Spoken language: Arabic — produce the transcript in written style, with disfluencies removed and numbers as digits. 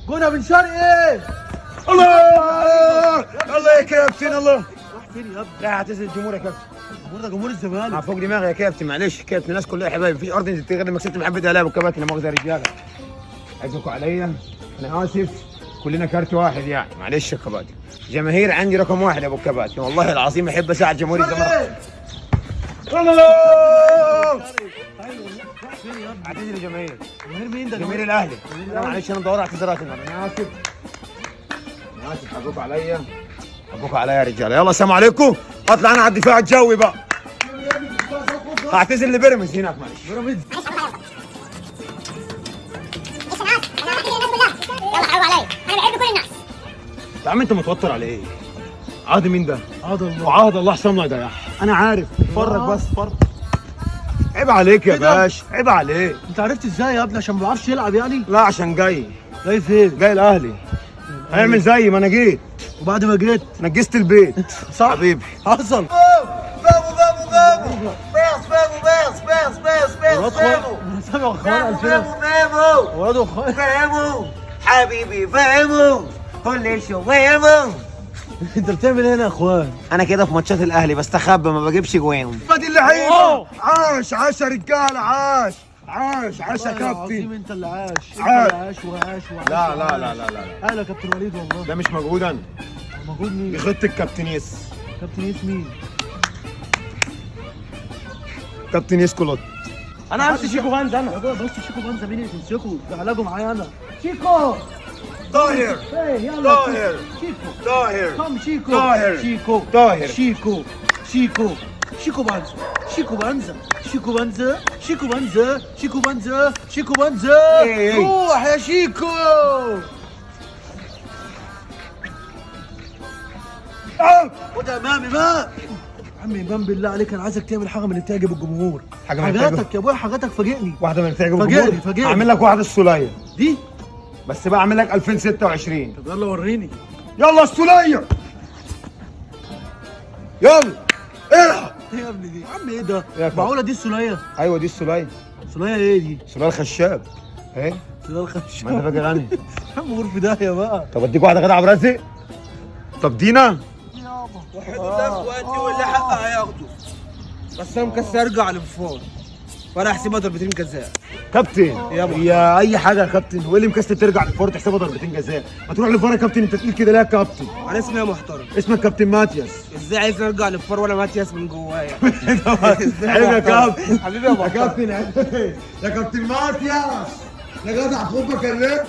جونة بن شرقي. الله الله يا كابتن الله. راح فين يا ابني؟ لا اعتذر الجمهور يا كابتن. الجمهور ده جمهور الزمالك. فوق دماغي يا كابتن، معلش كابتن، الناس كلها حبايبي، مفيش ارض انت غير لما كسبت محبه اهلاوي والكباتن. لا مؤاخذه يا رجاله، عايزكم عليا، انا اسف، كلنا كارت واحد يعني، معلش يا كباتن. جماهير عندي رقم واحد يا ابو الكباتن، والله العظيم احب اساعد جمهور الزمالك. الله اعتذر الجماهير. جماهير مين ده؟ جماهير الاهلي. لا معلش انا مدور اعتذارات النهارده، انا اسف، انا اسف، حقكم عليا، حقكم عليا يا رجاله. يلا السلام عليكم، اطلع انا على الدفاع الجوي بقى. هعتذر لبيراميدز هناك، معلش. بيراميدز. يا عم انت متوتر على ايه؟ عهد مين ده؟ عهد الله. وعهد الله حسام ما يضيعها، انا عارف، اتفرج بس اتفرج. عيب عليك يا باشا، عيب عليك. انت عرفت ازاي يا ابني؟ عشان ما بيعرفش يلعب يعني؟ لا عشان جاي فين؟ جاي الاهلي، هيعمل زي ما انا جيت، وبعد ما جيت نجست البيت. صح حبيبي حصل. انا سامع اخوان ولاد اخوان. حبيبي فهموا كل شو فهموا. انت بتعمل ايه هنا يا اخوان؟ انا كده في ماتشات الاهلي بستخبى، ما بجيبش جوان. فادي اللعيبه، عاش عاش يا رجاله، عاش عاش عاش يا العظيم كابتن. انت اللي عاش. انت عاش. اللي عاش وعاش وعاش. لا لا لا لا لا، اهلا يا كابتن وليد والله. ده مش مجهود انا، موجود دي مين؟ خطه الكابتن يس. كابتن يس مين؟ كابتن يس كولوت. انا همسك شيكو بانزا. انا بس شيكو بانزا مين اللي تمسكه؟ ده علاجه معايا انا. شيكو طاهر ايه يلا. طاهر شيكو طاهر كم شيكو. طاهر. شيكو طاهر. شيكو شيكو شيكو بانزا. شيكو بانزا. شيكو بانزا. شيكو بانزا. شيكو بانزا. شيكو بانزا. ايه. روح يا شيكو. خد يا امام امام. عم امام بالله عليك انا عايزك تعمل حاجه من اللي تعجب الجمهور. حاجة من اللي حاجاتك يا ابويا، حاجاتك فاجئني. واحده من تعجب فاجئني، الجمهور. فاجئني. اعمل لك واحده السوليه، دي بس بقى اعمل لك 2026. طب يلا وريني. يلا السوليه، يلا العب. ايه يا ابني دي؟ يا عم ايه ده؟ يا فندم. معقوله دي السوليه؟ ايوه دي السوليه، سوليه ايه دي؟ سوليه الخشاب اهي. سوليه ما الخشب. انت فاكر انهي؟ يا عم غور في داهيه بقى. طب اديك واحده كده عبد الرازق. طب دينا وحدوا ده اخواتي واللي حقها هياخده، بس انا مكسر ارجع للفار وانا احسبها ضربتين جزاء. كابتن يابا. يا اي حاجه يا كابتن، وايه اللي مكسر ترجع للفار تحسبها ضربتين جزاء؟ ما تروح للفار يا كابتن، انت تقيل كده ليه يا كابتن؟ انا اسمي يا محترم، اسمك كابتن ماتياس. ازاي عايز ارجع للفار وانا ماتياس من جوايا؟ عيب يا كابتن، حبيبي يا يا محترم. كابتن عيب. يا كابتن ماتياس، يا جدع خد بكلمك.